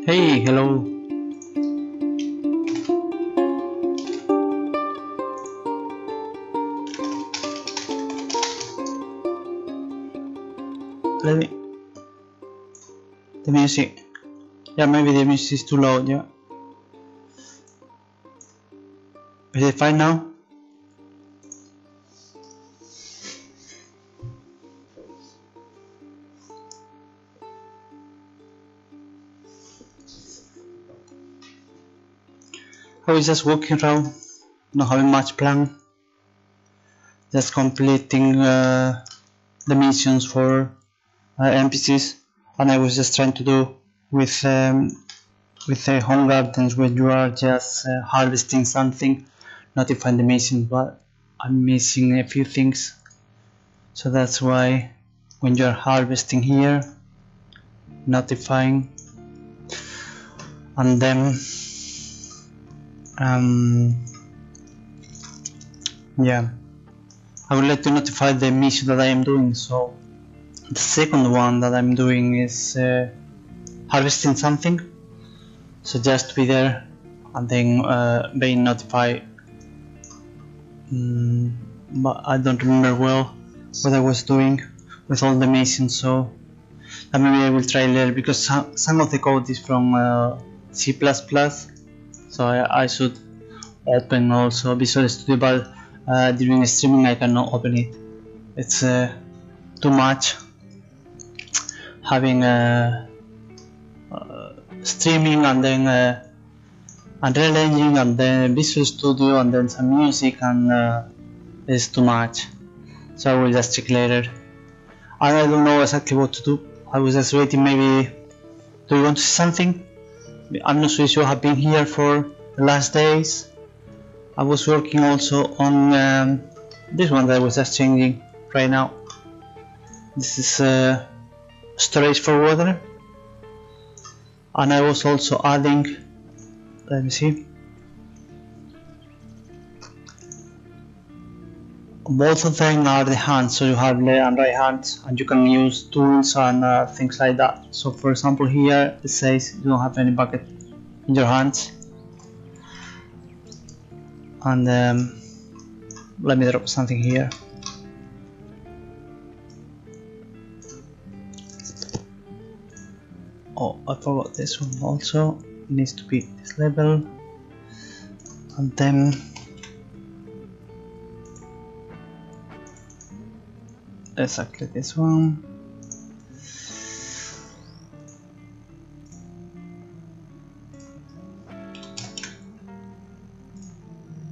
Hey, hello. Let me. The music. Yeah, maybe the music is too loud. Yeah. Is it fine now? I was just walking around, not having much plan, just completing the missions for NPCs, and I was just trying to do with the home gardens where you are just harvesting something, notifying the mission, but I'm missing a few things, so that's why when you are harvesting here, notifying, and then yeah, I would like to notify the mission that I am doing. So the second one that I'm doing is harvesting something, so just be there and then being notified, but I don't remember well what I was doing with all the missions, so maybe I will try later, because some of the code is from C++, so I should open also Visual Studio, but during streaming I cannot open it. It's too much having streaming and then Unreal Engine and then Visual Studio and then some music, and it's too much, so I will just check later. And I don't know exactly what to do. I was just waiting, maybe do you want to see something? I'm not so sure. I've been here for the last days. I was working also on this one that I was just changing right now. This is storage for water, and I was also adding, let me see, both of them are the hands, so you have left and right hands, and you can use tools and things like that. So for example here it says you don't have any bucket in your hands, and let me drop something here. Oh, I forgot this one also, it needs to be this level, and then exactly this one.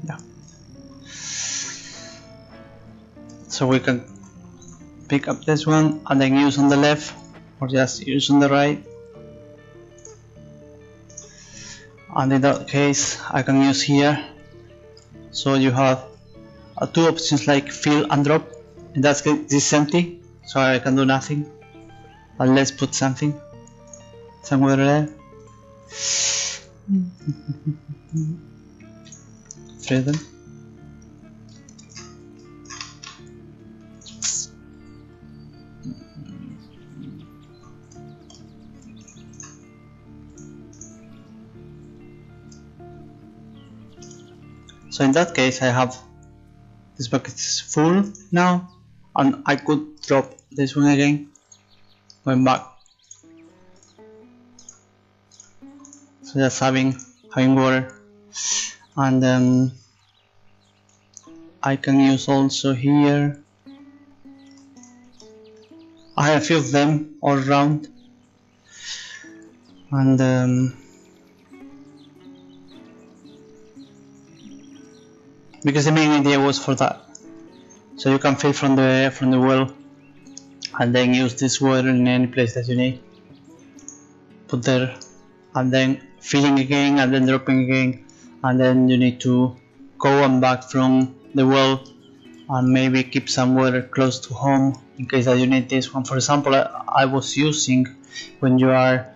Yeah, so we can pick up this one and then use on the left, or just use on the right, and in that case I can use here. So you have two options like fill and drop. In that case this is empty, so I can do nothing, but let's put something somewhere there. Three of them. So in that case I have this bucket is full now, and I could drop this one again, going back. So just having water, and I can use also here. I have a few of them all around, and because the main idea was for that, so you can fill from the well and then use this water in any place that you need, put there, and then filling again and then dropping again, and then you need to go and back from the well and maybe keep some water close to home in case that you need this one. For example, I was using when you are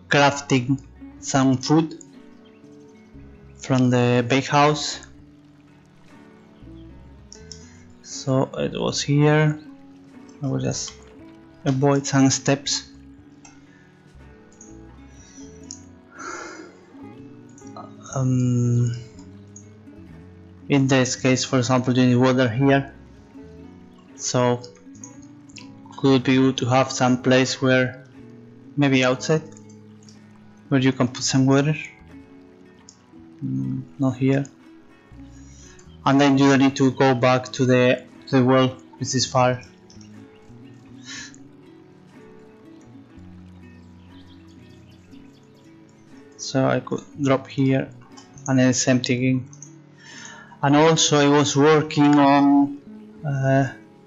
crafting some food from the bakehouse. So it was here. I will just avoid some steps in this case, for example, you need water here, so could be good to have some place where, maybe outside, where you can put some water. Not here. And then you don't need to go back to the well, which is far. So I could drop here, and then it's empty again. And also I was working on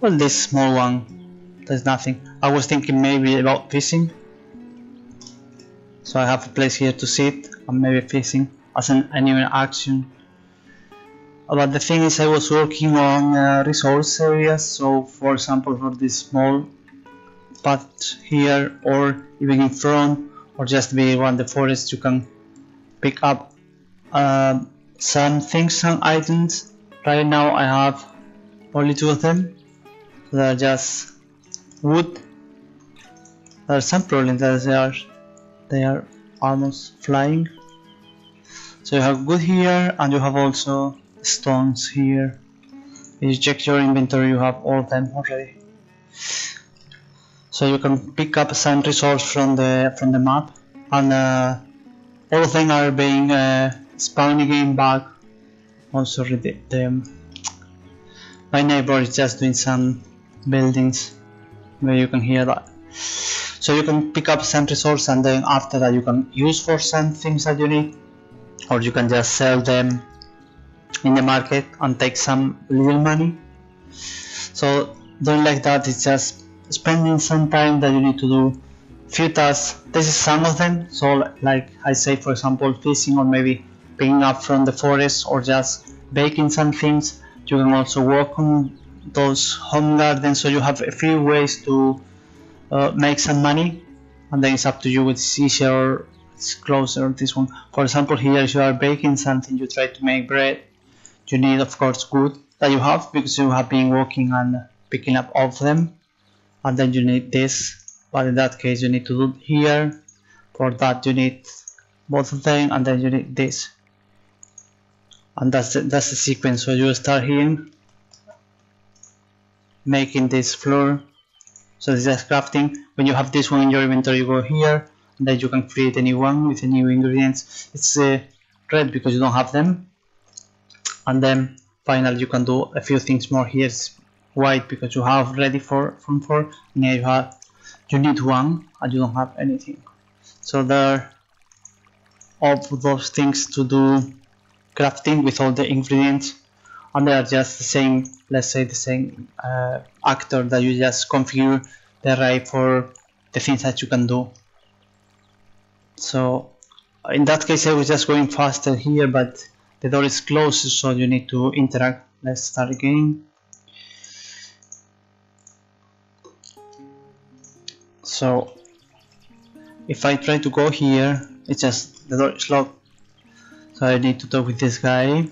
well, this small one, there's nothing. I was thinking maybe about fishing, so I have a place here to sit and maybe fishing as an anime action. But the thing is, I was working on resource areas, so for example for this small part here, or even in front, or just be around the forest, you can pick up some things, some items. Right now I have only 2 of them, so they are just wood. There are some problems that they are almost flying. So you have wood here, and you have also stones here. If you check your inventory, you have all of them already. So you can pick up some resource from the map, and all of them are being spawned again back. Also, my neighbor is just doing some buildings where you can hear that. So you can pick up some resource, and then after that you can use for some things that you need, or you can just sell them in the market and take some little money. So doing like that is just spending some time that you need to do few tasks. This is some of them. So like I say, for example, fishing, or maybe picking up from the forest, or just baking some things. You can also work on those home gardens, so you have a few ways to make some money, and then it's up to you which is easier or it's closer. This one, for example, here if you are baking something, you try to make bread, you need of course wood that you have, because you have been working and picking up all of them, and then you need this, but in that case you need to do here. For that you need both of them, and then you need this, and that's the sequence. So you start here making this floor, so this is just crafting. When you have this one in your inventory, you go here, and then you can create a new one with the new ingredients. It's red because you don't have them, and then finally you can do a few things more. Here it's white because you have ready from 4, and here you need 1 and you don't have anything. So there are all those things to do crafting with all the ingredients, and they are just the same, let's say the same actor that you just configure the array for the things that you can do. So in that case I was just going faster here, but the door is closed, so you need to interact. Let's start again. So if I try to go here, it's just the door is locked, so I need to talk with this guy.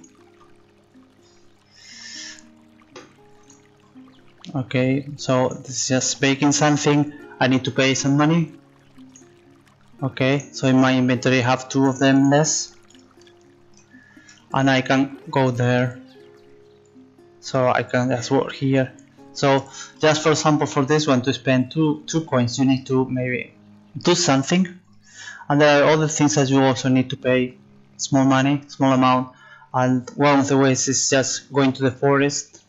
Okay, so this is just baking something. I need to pay some money. Okay, so in my inventory I have 2 of them less, and I can go there, so I can just work here. So just for example, for this one, to spend two coins, you need to maybe do something, and there are other things that you also need to pay small money, small amount, and one of the ways is just going to the forest.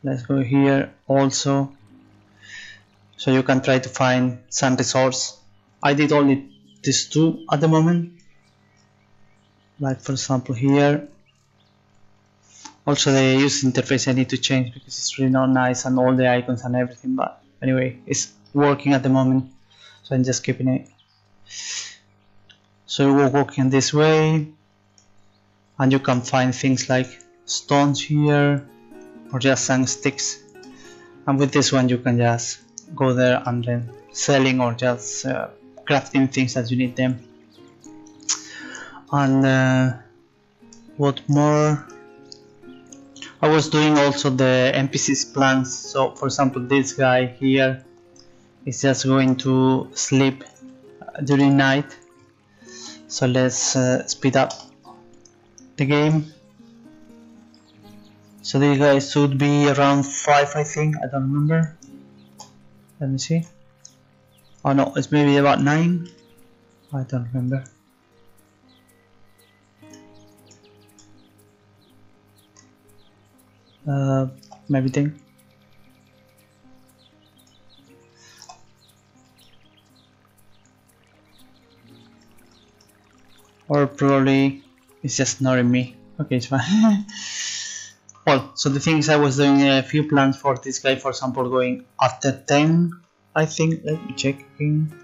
Let's go here also, so you can try to find some resource. I did only these 2 at the moment, like for example here. Also the user interface I need to change because it's really not nice, and all the icons and everything, but anyway, it's working at the moment, so I'm just keeping it. So we're walking this way, and you can find things like stones here, or just some sticks, and with this one you can just go there and then selling, or just crafting things as you need them. And what more, I was doing also the NPCs plans. So for example, this guy here is just going to sleep during night, so let's speed up. the game. So these guys should be around 5, I think. I don't remember. Let me see. Oh no, it's maybe about 9. I don't remember. Maybe 10. Or probably it's just ignoring me. Okay, it's fine. Well, so the thing is, I was doing a few plans for this guy, for example, going after 10, I think. Let me check again.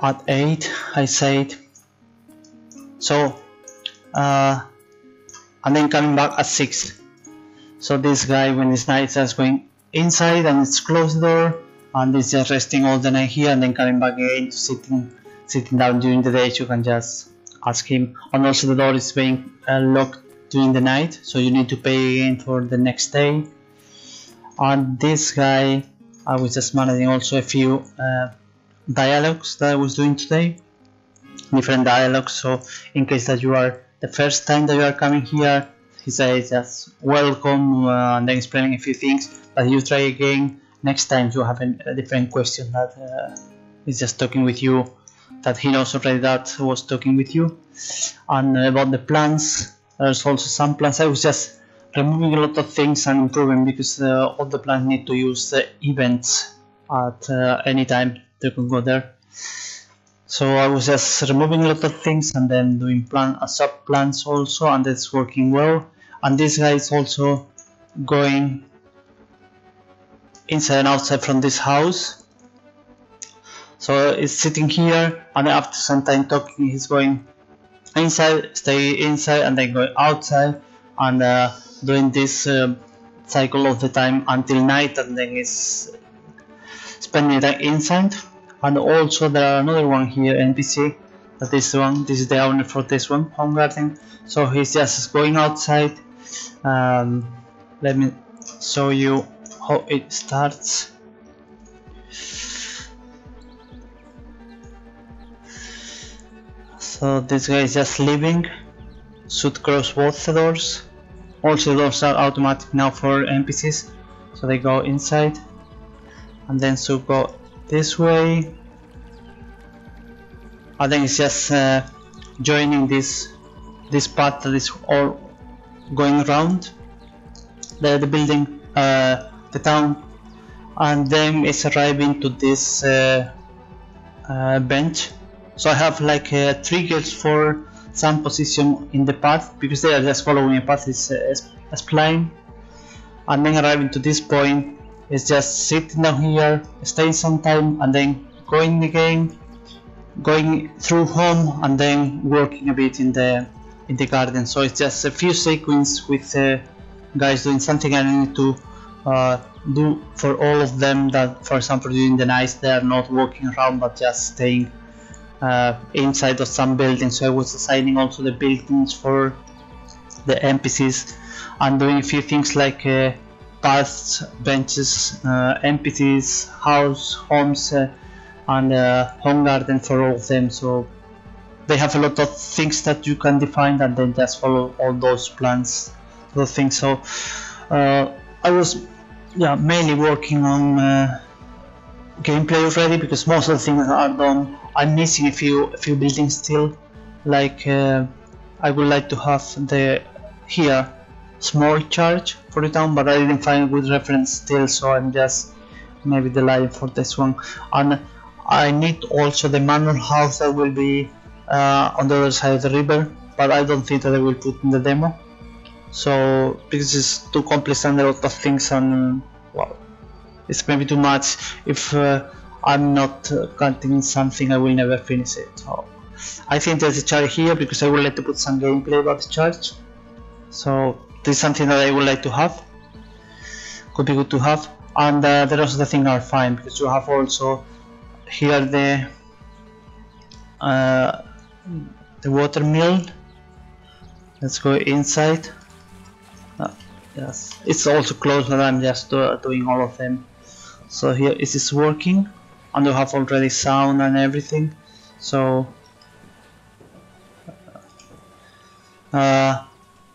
At 8, I said. So, and then coming back at 6. So this guy, when it's night, is just going inside and it's closed the door, and it's just resting all the night here, and then coming back again to sitting down during the day. You can just ask him. And also the door is being locked during the night, so you need to pay again for the next day. And this guy, I was just managing also a few dialogues that I was doing today, different dialogues. So in case that you are the first time that you are coming here, he says just welcome, and then explaining a few things. But you try again next time, you have a different question that is just talking with you, that he knows already that was talking with you. And about the plans, there's also some plans. I was just removing a lot of things and improving, because all the plans need to use events at any time. You can go there. So I was just removing a lot of things and then doing sub plans also, and it's working well. And this guy is also going inside and outside from this house. So it's sitting here, and after some time talking, he's going inside, stay inside, and then going outside, and doing this cycle of the time until night, and then is spending time inside. And also there are another one here, NPC, that is the one, this is the owner for this one, home garden. So he's just going outside. Let me show you how it starts. So this guy is just leaving, should cross both the doors. Also the doors are automatic now for NPCs, so they go inside, and then should go this way. I think it's just joining this path that is all going around the building, the town, and then it's arriving to this bench. So I have like triggers for some position in the path, because they are just following a path is explain, and then arriving to this point is just sitting down here, staying some time, and then going again, going through home, and then working a bit in the garden. So it's just a few sequences with guys doing something I need to do for all of them, that for example during the night they are not walking around but just staying inside of some buildings. So I was assigning also the buildings for the NPCs, and doing a few things like paths, benches, NPCs, homes, and home garden for all of them. So they have a lot of things that you can define, and then just follow all those plans, those things. So I was mainly working on gameplay already, because most of the things are done. I'm missing a few buildings still, like I would like to have the here small church for the town, but I didn't find a good reference still, so I'm just maybe delaying for this one. And I need also the manor house that will be on the other side of the river, but I don't think that I will put in the demo, so because it's too complex and a lot of things, and well, it's maybe too much. If I'm not cutting something, I will never finish it. So I think there's a church here, because I would like to put some gameplay about the church. So this is something that I would like to have, could be good to have. And the rest of the things are fine, because you have also here the water mill. Let's go inside. Yes, it's also closed, but I'm just doing all of them. So here it is working, and you have already sound and everything. So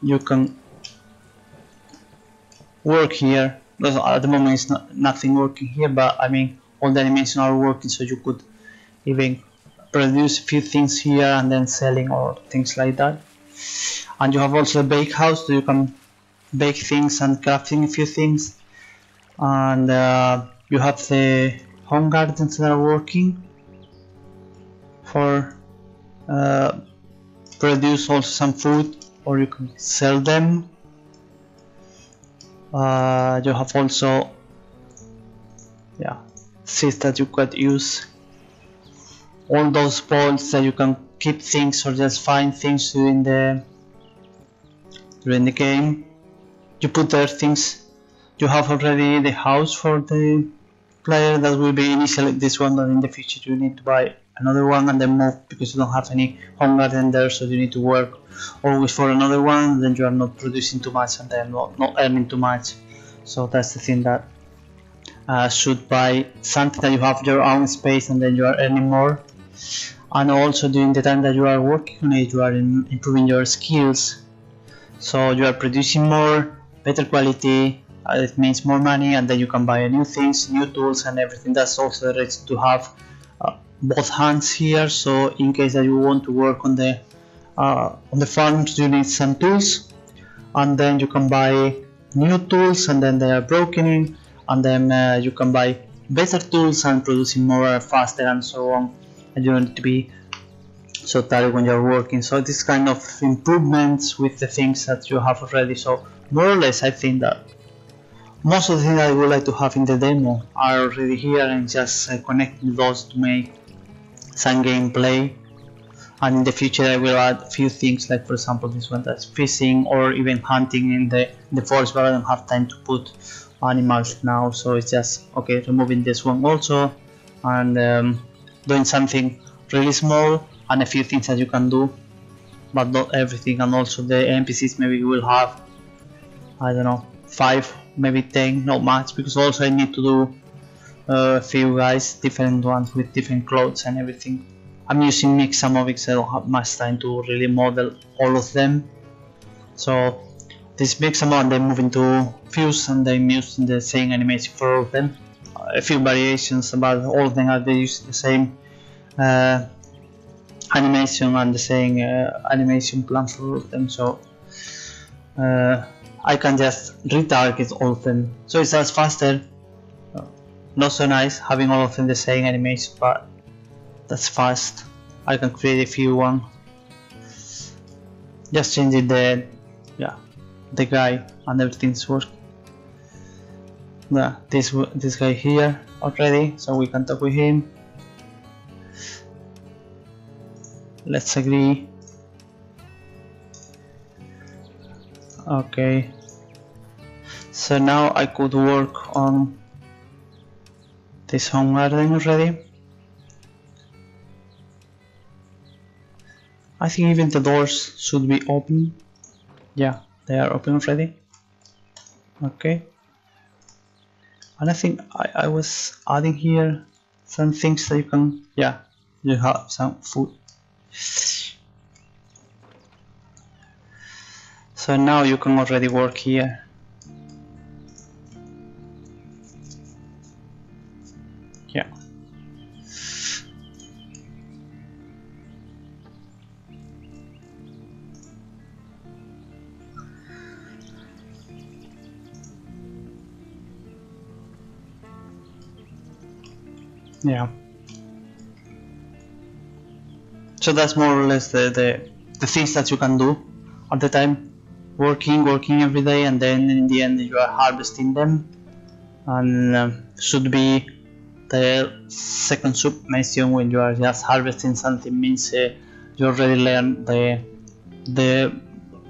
you can work here. At the moment it's nothing working here, but I mean all the animations are working, so you could even produce a few things here and then selling or things like that. And you have also a bake house, so you can bake things and crafting a few things. And you have the home gardens that are working for produce also some food, or you can sell them. You have also seeds that you could use, all those balls that you can keep things or just find things during the game. You put there things. You have already the house for the player that will be initially this one, but in the future you need to buy another one and then move, because you don't have any home garden there, so you need to work always for another one. Then you are not producing too much and then not earning too much. So that's the thing, that should buy something that you have your own space and then you are earning more. And also during the time that you are working on it, you are improving your skills, so you are producing more, better quality. It means more money, and then you can buy new things, new tools and everything. That's also the reason to have both hands here, so in case that you want to work on the farms, you need some tools, and then you can buy new tools and then they are broken in, and then you can buy better tools and producing more faster and so on, and you don't need to be so tired when you're working. So this kind of improvements with the things that you have already. So more or less I think that most of the things I would like to have in the demo are already here, and just connecting those to make some gameplay. And in the future I will add a few things, like for example this one, that's fishing or even hunting in the forest, but I don't have time to put animals now, so it's just okay removing this one also, and doing something really small and a few things that you can do, but not everything. And also the NPCs, maybe you will have, I don't know, 5, maybe 10, not much, because also I need to do a few guys, different ones with different clothes and everything. I'm using mix some of it, so I don't have much time to really model all of them. So this mix them and then move into fuse, and then using the same animation for all of them. A few variations, but all of them are using the same animation and the same animation plan for all of them. So I can just retarget all of them, so it's just faster. Not so nice having all of them the same animation, but that's fast. I can create a few one, just changing the guy and everything's working. This guy here already, so we can talk with him. Let's agree. Okay, so now I could work on this home garden already. I think even the doors should be open. Yeah, they are open already. Okay, and I think I was adding here some things that you can, you have some food. So now you can already work here. Yeah. Yeah. So that's more or less the things that you can do at the time. Working every day, and then in the end you are harvesting them, and should be the second submission when you are just harvesting something, means you already learn the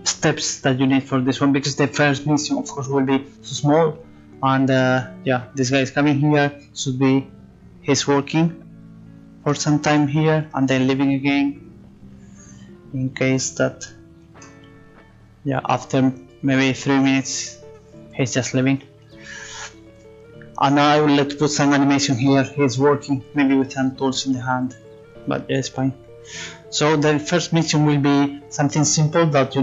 steps that you need for this one, because the first mission of course will be so small, and this guy is coming here, should be he's working for some time here and then leaving again, in case that after maybe 3 minutes he's just leaving. And now I will let put some animation here. He's working, maybe with some tools in the hand, but yeah, it's fine. So the first mission will be something simple that you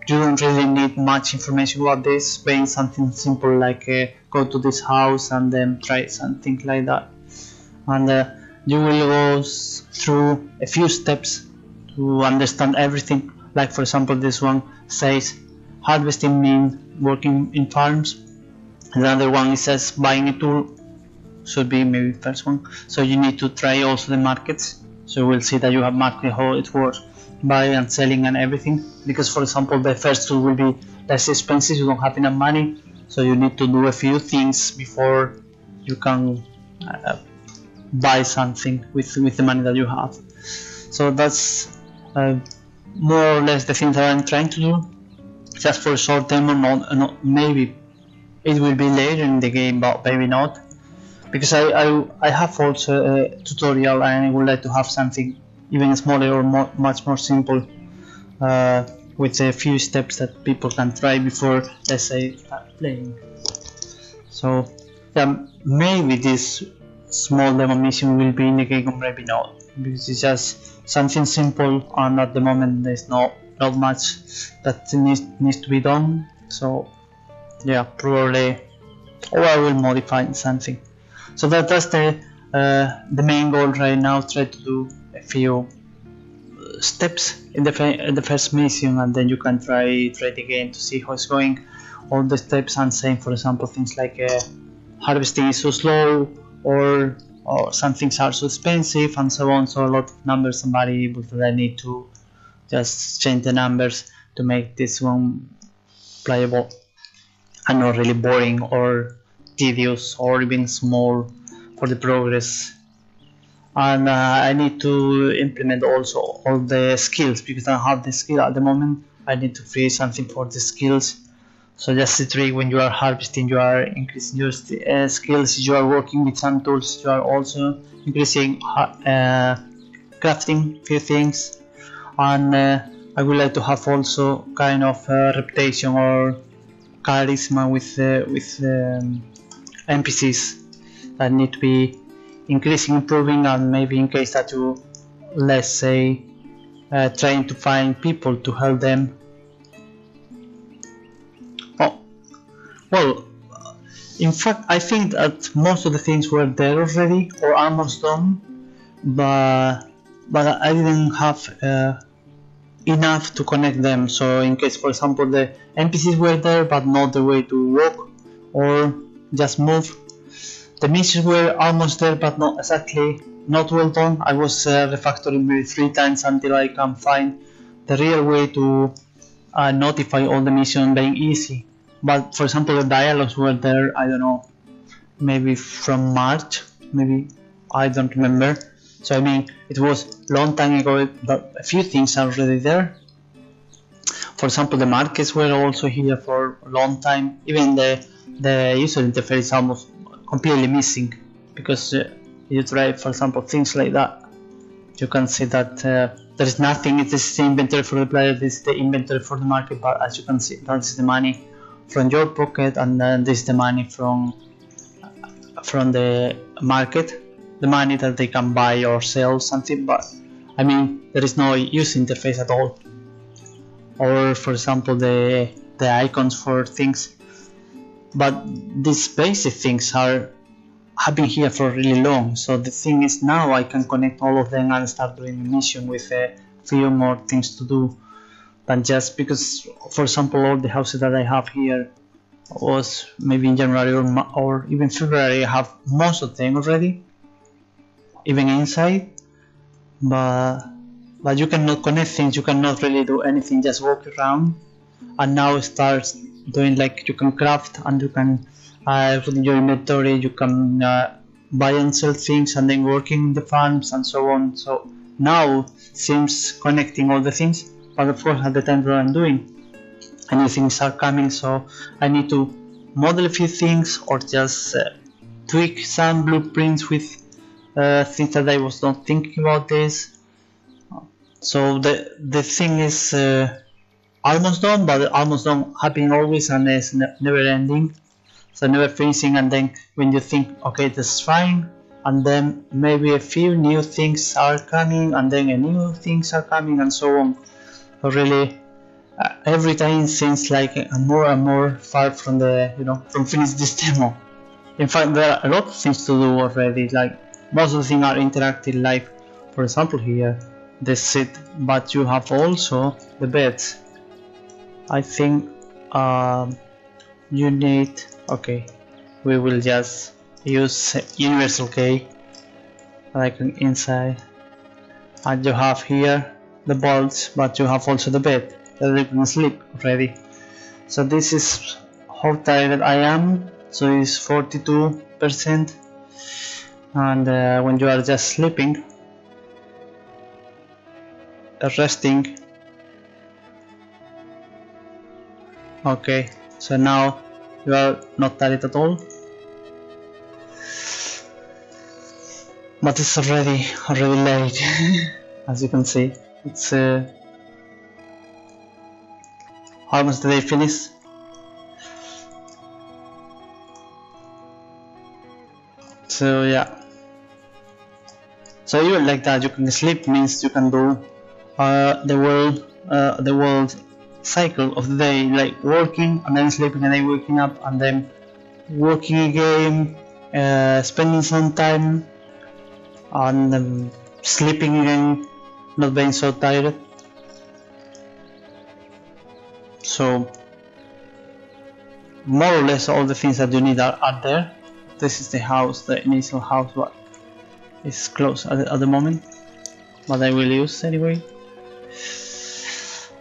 don't really need much information about this, being something simple like go to this house and then try something like that. And you will go through a few steps to understand everything. Like for example, this one says harvesting means working in farms. Another one it says buying a tool, should be maybe first one. So you need to try also the markets. So you will see that you have market how it works, buying and selling and everything. Because for example, the first tool will be less expensive, you don't have enough money, so you need to do a few things before you can buy something with the money that you have. So that's more or less the things that I'm trying to do, just for a short demo. Not maybe it will be later in the game, but maybe not, because I have also a tutorial and I would like to have something even smaller or much more simple, with a few steps that people can try before, let's say, start playing. So yeah, maybe this small demo mission will be in the game or maybe not, because it's just something simple and at the moment there's not much that needs to be done. So yeah, probably, or I will modify something. So that's the main goal right now. Try to do a few steps in the first mission, and then you can try the game to see how it's going, all the steps, and saying for example things like harvesting is so slow, or some things are so expensive, and so on. So a lot of numbers and variables that I need to just change the numbers to make this one playable and not really boring or tedious or even small for the progress. And I need to implement also all the skills, because I don't have the skill at the moment. I need to create something for the skills. So just the trick, when you are harvesting, you are increasing your skills. You are working with some tools, you are also increasing crafting few things. And I would like to have also kind of reputation or charisma with NPCs that need to be increasing, improving, and maybe in case that you, let's say, trying to find people to help them. Oh, well, in fact I think that most of the things were there already or almost done, but I didn't have enough to connect them. So in case for example the NPCs were there but not the way to walk or just move, the missions were almost there but not exactly, not well done. I was refactoring maybe 3 times until I can find the real way to notify all the missions being easy. But for example the dialogues were there, I don't know, maybe from March, maybe, I don't remember. So I mean, it was long time ago, but a few things are already there. For example, the markets were also here for a long time. Even the user interface is almost completely missing, because you try, for example, things like that. You can see that there is nothing. It is the inventory for the player, this is the inventory for the market, but as you can see, that is the money from your pocket, and then this is the money from the market, the money that they can buy or sell something. But I mean, there is no user interface at all. Or for example the icons for things, but these basic things have been here for really long. So the thing is, now I can connect all of them and start doing a mission with a few more things to do than just, because for example all the houses that I have here was maybe in January or even February. I have most of them already, even inside, but you cannot connect things, you cannot really do anything, just walk around. And now it starts doing, like, you can craft and you can put in your inventory, you can buy and sell things, and then working in the farms and so on. So now seems connecting all the things, but of course at the time that I'm doing, new things are coming, so I need to model a few things or just tweak some blueprints with things that I was not thinking about this. So the thing is almost done, but almost done happening always, and it's never ending, so never finishing. And then when you think, okay, this is fine, and then maybe a few new things are coming, and then a new things are coming, and so on. So really, every time it seems like more and more far from the from finish this demo. In fact, there are a lot of things to do already. Like most of the things are interactive, like for example here the seat, but you have also the beds. I think you need, okay, we will just use universal key like inside, and you have here the bolts, but you have also the bed that you can sleep already. So this is how tired I am, so it's 42%, and when you are just sleeping, resting, okay, so now you are not tired at all, but it's already late. As you can see, it's almost the day finished. So yeah, so even like that you can sleep, means you can do the world cycle of the day, like working and then sleeping and then waking up and then working again, spending some time and sleeping again, not being so tired. So more or less all the things that you need are there. This is the house, the initial house, but it's closed at the moment, but I will use anyway.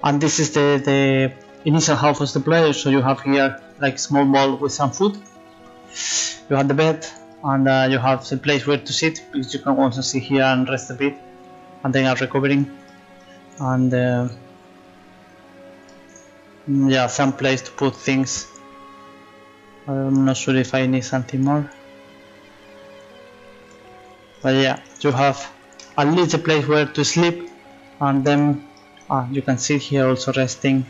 And this is the initial house of the player. So you have here like small bowl with some food, you have the bed, and you have the place where to sit, because you can also sit here and rest a bit and then are recovering, and yeah, some place to put things. I'm not sure if I need something more, but yeah, you have at least a place where to sleep, and then you can sit here also resting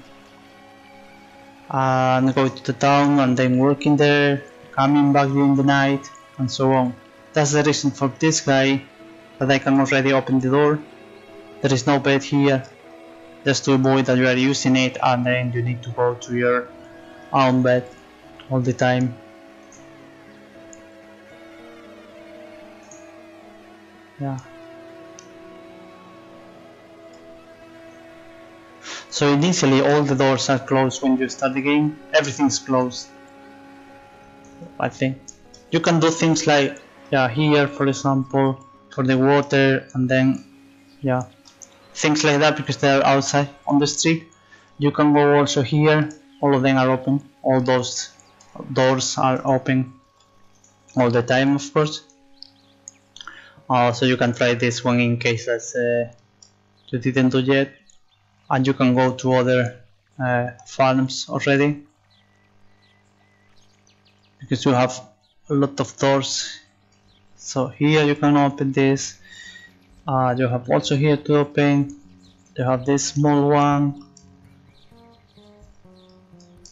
and go to the town and then working there, coming back during the night and so on. That's the reason for this guy, that I can already open the door. There is no bed here, just to avoid that you are using it and then you need to go to your own bed all the time. Yeah. So initially all the doors are closed when you start the game, everything's closed. I think you can do things like, yeah, here for example for the water, and then yeah, things like that, because they are outside on the street. You can go also here, all of them are open, all those doors are open all the time, of course. So you can try this one in case that you didn't do yet, and you can go to other farms already, because you have a lot of doors. So here you can open this, you have also here to open, you have this small one.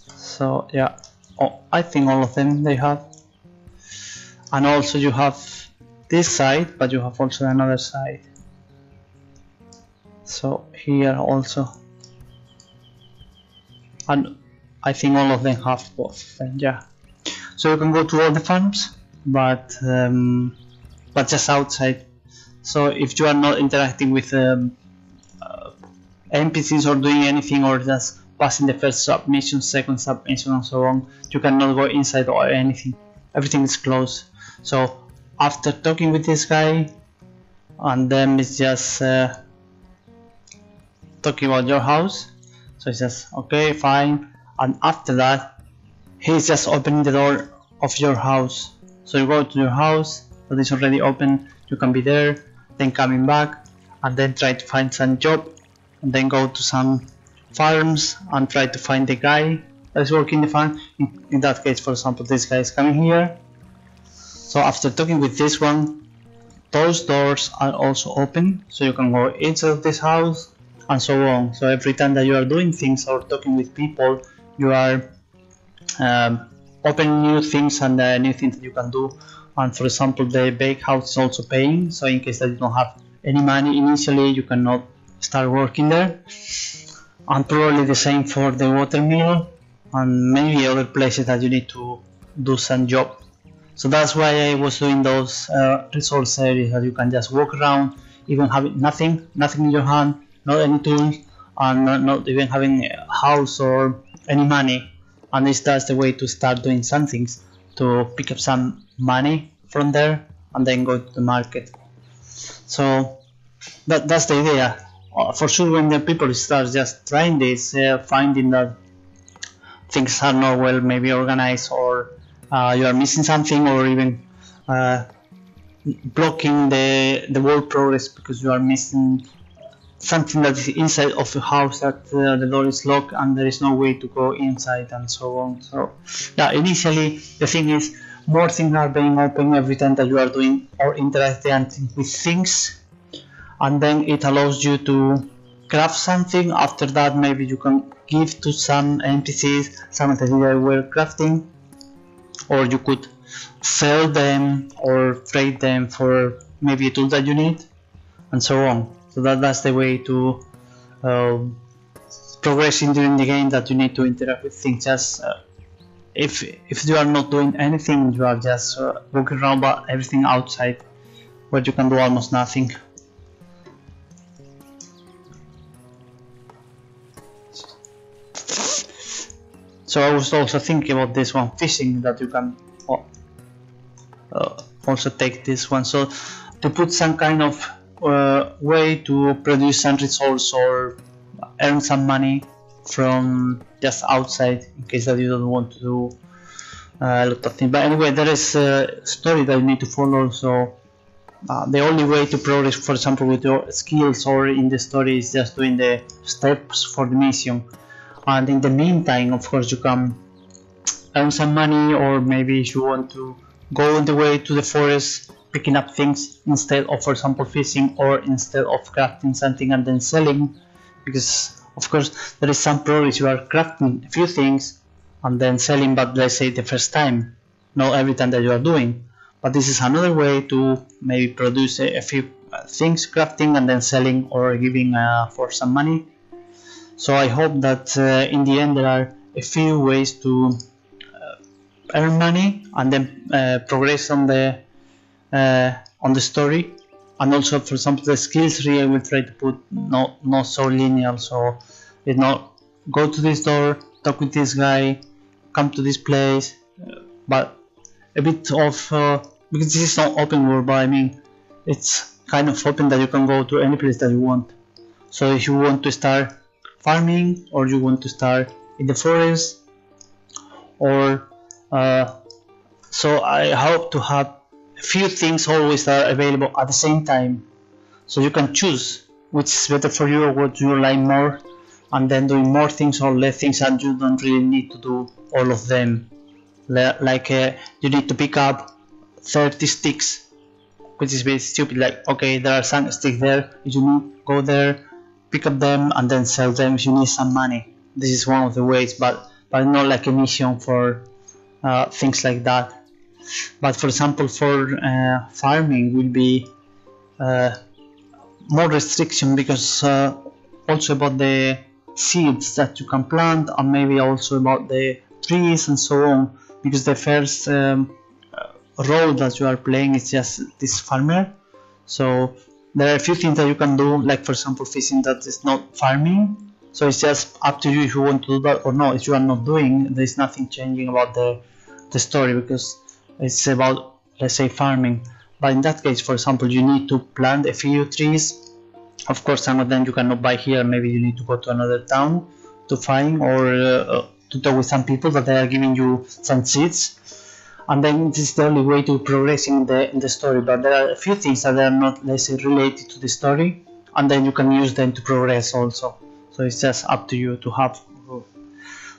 So yeah, I think all of them they have, and also you have this side, but you have also another side. So here also, and I think all of them have both. And yeah, so you can go to all the farms, but just outside. So if you are not interacting with NPCs or doing anything, or just passing the first submission, second submission and so on, you cannot go inside or anything. Everything is closed. So after talking with this guy, and then it's just talking about your house, so it's just okay, fine, and after that he's just opening the door of your house. So you go to your house that is already open, you can be there, then coming back and then try to find some job, and then go to some farms and try to find the guy that is working the farm. In that case, for example, this guy is coming here. So after talking with this one, those doors are also open, so you can go inside this house and so on. So every time that you are doing things or talking with people, you are opening new things and new things that you can do and for example the bakehouse is also paying, so in case that you don't have any money initially you cannot start working there. And probably the same for the watermill and maybe other places that you need to do some job. So that's why I was doing those resource areas that you can just walk around even having nothing in your hand, not any tools, and not even having a house or any money. And that's the way to start doing some things, to pick up some money from there and then go to the market. So that's the idea. For sure, when the people start just trying this, finding that things are not well maybe organized, or you are missing something, or even blocking the world progress because you are missing something that is inside of the house, that the door is locked and there is no way to go inside, and so on. So yeah, initially the thing is more things are being open every time that you are doing or interacting with things, and then it allows you to craft something. After that maybe you can give to some NPCs some of the things that were crafting, or you could sell them or trade them for maybe a tool that you need, and so on. So that's the way to progressing during the game, that you need to interact with things. Just if you are not doing anything, you are just walking around, but everything outside where you can do almost nothing. So I was also thinking about this one, fishing, that you can also take this one. So to put some kind of way to produce some resource or earn some money from just outside, in case that you don't want to do a lot of things. But anyway, there is a story that you need to follow. So the only way to progress, for example, with your skills or in the story, is just doing the steps for the mission. And in the meantime, of course, you can earn some money, or maybe if you want to go on the way to the forest, picking up things instead of, for example, fishing, or instead of crafting something and then selling, because of course there is some progress. You are crafting a few things and then selling, but let's say the first time, not every time that you are doing. But this is another way to maybe produce a few things, crafting and then selling, or giving for some money. So I hope that in the end there are a few ways to earn money and then progress on the story. And also, for example, the skills tree I will try to put not so linear. So it's not go to this door, talk with this guy, come to this place, but a bit of because this is not open world, but I mean it's kind of open that you can go to any place that you want. So if you want to start farming, or you want to start in the forest, or so I hope to have a few things always that are available at the same time, so you can choose which is better for you, or what you like more, and then doing more things or less things, and you don't really need to do all of them. Like you need to pick up 30 sticks, which is very stupid. Like, okay, there are some sticks there, if you need, go there, pick up them and then sell them if you need some money. This is one of the ways, but not like a mission for things like that. But for example, for farming will be more restriction, because also about the seeds that you can plant, and maybe also about the trees and so on, because the first role that you are playing is just this farmer. So there are a few things that you can do, like for example fishing, that is not farming. So it's just up to you if you want to do that or not. If you are not doing, there is nothing changing about the story, because it's about, let's say, farming. But in that case, for example, you need to plant a few trees. Of course, some of them you cannot buy here. Maybe you need to go to another town to find, or to talk with some people that they are giving you some seeds. And then this is the only way to progress in the story. But there are a few things that are not, let's say, related to the story, and then you can use them to progress also. So it's just up to you to have.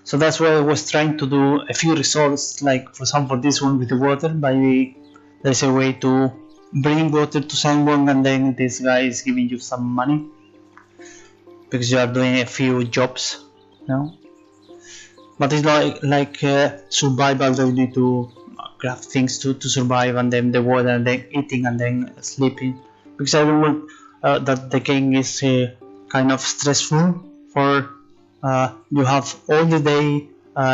So that's why I was trying to do a few resources, like for example this one with the water. By there's a way to bring water to someone, and then this guy is giving you some money because you are doing a few jobs, you know. But it's like survival, that you need to craft things to survive, and then the water, and then eating, and then sleeping, because I don't want that the game is kind of stressful. For you have all the day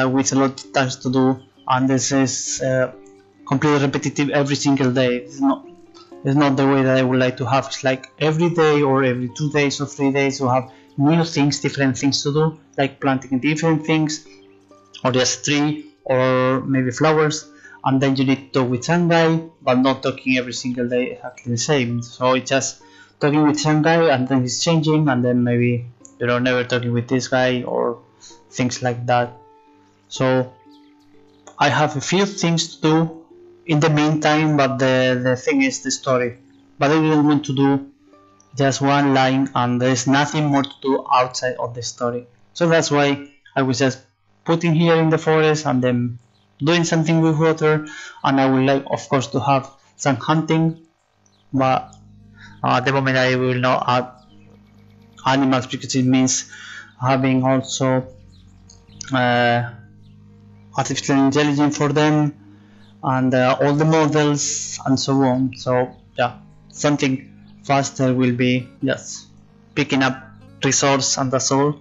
with a lot of tasks to do, and this is completely repetitive every single day. It's not the way that I would like to have. It's like every day or every 2 days or 3 days you have new things, different things to do, like planting different things, or just tree, or maybe flowers, and then you need to talk with some guy, but not talking every single day exactly the same. So it's just talking with some guy, and then he's changing, and then maybe you're never talking with this guy, or things like that. So I have a few things to do in the meantime, but the thing is the story. But I didn't want to do just one line, and there's nothing more to do outside of the story. So that's why I was just putting here in the forest, and then doing something with water. And I would like, of course, to have some hunting, but at the moment I will not add animals, because it means having also artificial intelligence for them, and all the models and so on. So yeah, something faster will be just picking up resource, and that's all.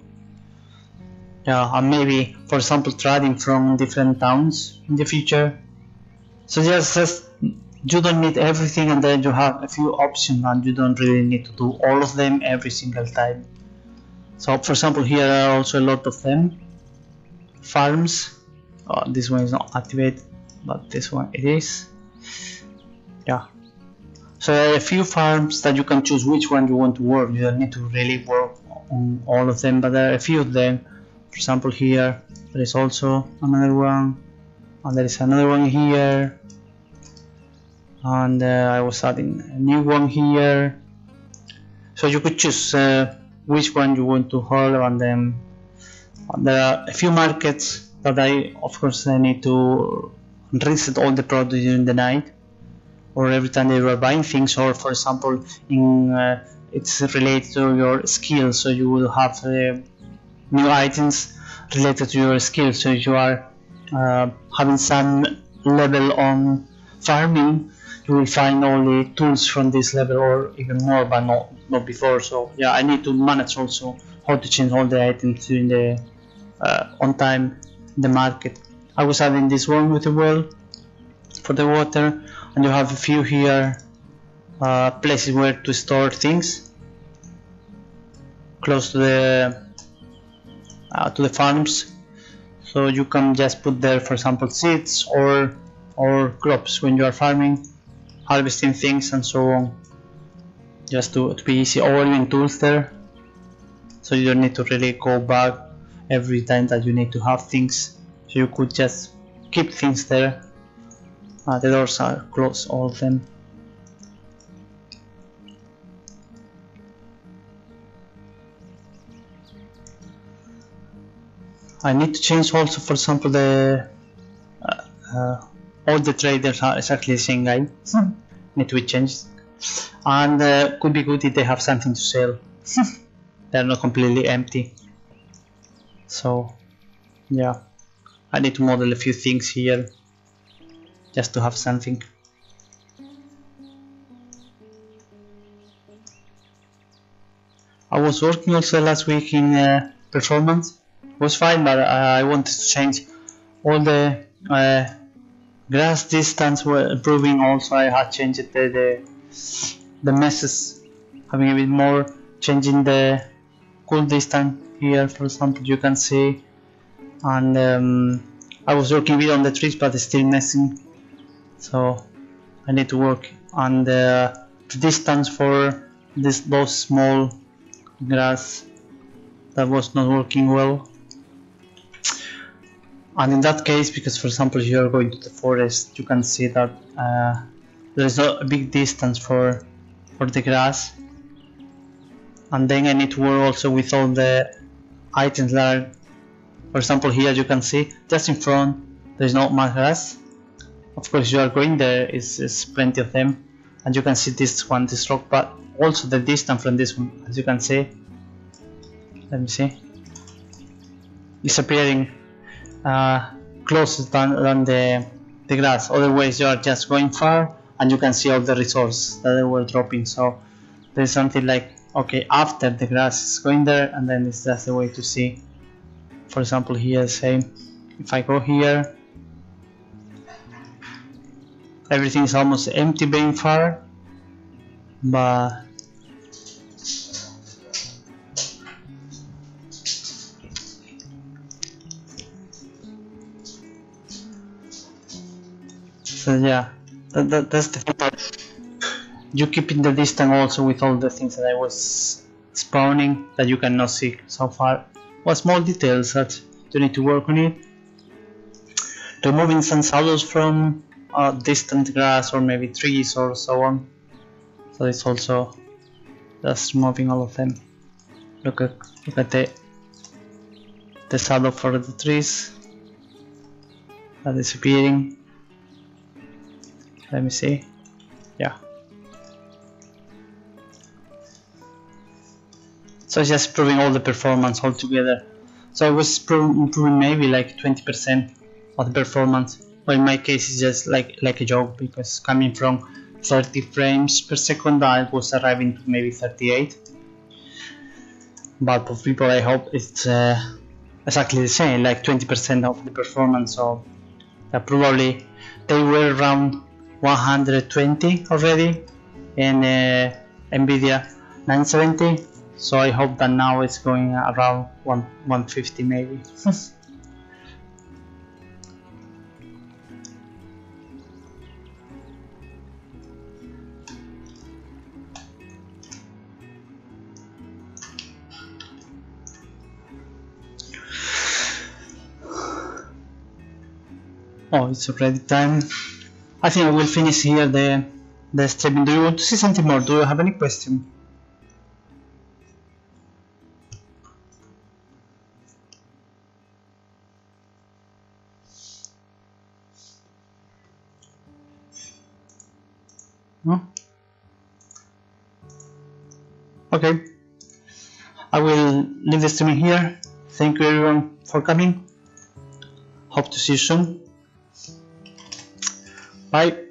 Yeah, and maybe, for example, trading from different towns in the future. So just you don't need everything, and then you have a few options, and you don't really need to do all of them every single time. So for example, here are also a lot of them. Farms. This one is not activated, but this one it is. Yeah. So there are a few farms that you can choose which one you want to work. You don't need to really work on all of them, but there are a few of them. For example, here there is also another one, and there is another one here, and I was adding a new one here. So you could choose which one you want to hold, and then there are a few markets that I need to reset all the products during the night, or every time they were buying things, or for example it's related to your skills, so you will have new items related to your skills. So if you are having some level on farming, you will find only tools from this level, or even more, but not before. So yeah, I need to manage also how to change all the items during the on time in the market. I was adding this one with the well for the water, and you have a few here places where to store things close to the farms. So you can just put there, for example, seeds or crops when you are farming, harvesting things and so on, just to be easy, or even tools there, so you don't need to really go back every time that you need to have things. So you could just keep things there. The doors are closed, all of them. I need to change also, for example, the all the traders are exactly the same guy. Need to be changed, and could be good if they have something to sell. They're not completely empty. So yeah, I need to model a few things here just to have something. I was working also last week in performance. It was fine, but I wanted to change all the grass distance were improving. Also, I had changed the meshes, having a bit more, changing the cool distance here, for example, you can see. And I was working a bit on the trees, but it's still messing, so I need to work on the distance for those small grass that was not working well. And in that case, because for example, if you are going to the forest, you can see that there is a big distance for the grass, and then I need to work also with all the items that are, for example, here you can see just in front there is not much grass. Of course, you are going there is plenty of them, and you can see this rock, but also the distance from this one, as you can see. Let me see, it's appearing closer than the the grass. Otherwise you are just going far and you can see all the resources that they were dropping. So there's something like, okay, after the grass is going there, and then it's just the way to see. For example, here, say, if I go here, everything is almost empty being far, but so yeah, that's the thing. You keep in the distance also with all the things that I was spawning that you cannot see so far. Well, small details that you need to work on it. Removing some shadows from distant grass or maybe trees or so on. So it's also just removing all of them. Look at the shadow for the trees that is appearing. Let me see. Yeah. So it's just improving all the performance altogether. So I was improving maybe like 20% of the performance. But in my case it's just like a joke, because coming from 30 frames per second I was arriving to maybe 38. But for people I hope it's exactly the same, like 20% of the performance. So probably they were around 120 already in Nvidia 970. So I hope that now it's going around 150 maybe. Oh, it's already time. I think I will finish here the streaming. Do you want to see something more? Do you have any question? No? Okay. I will leave the streaming here. Thank you everyone for coming. Hope to see you soon. Bye.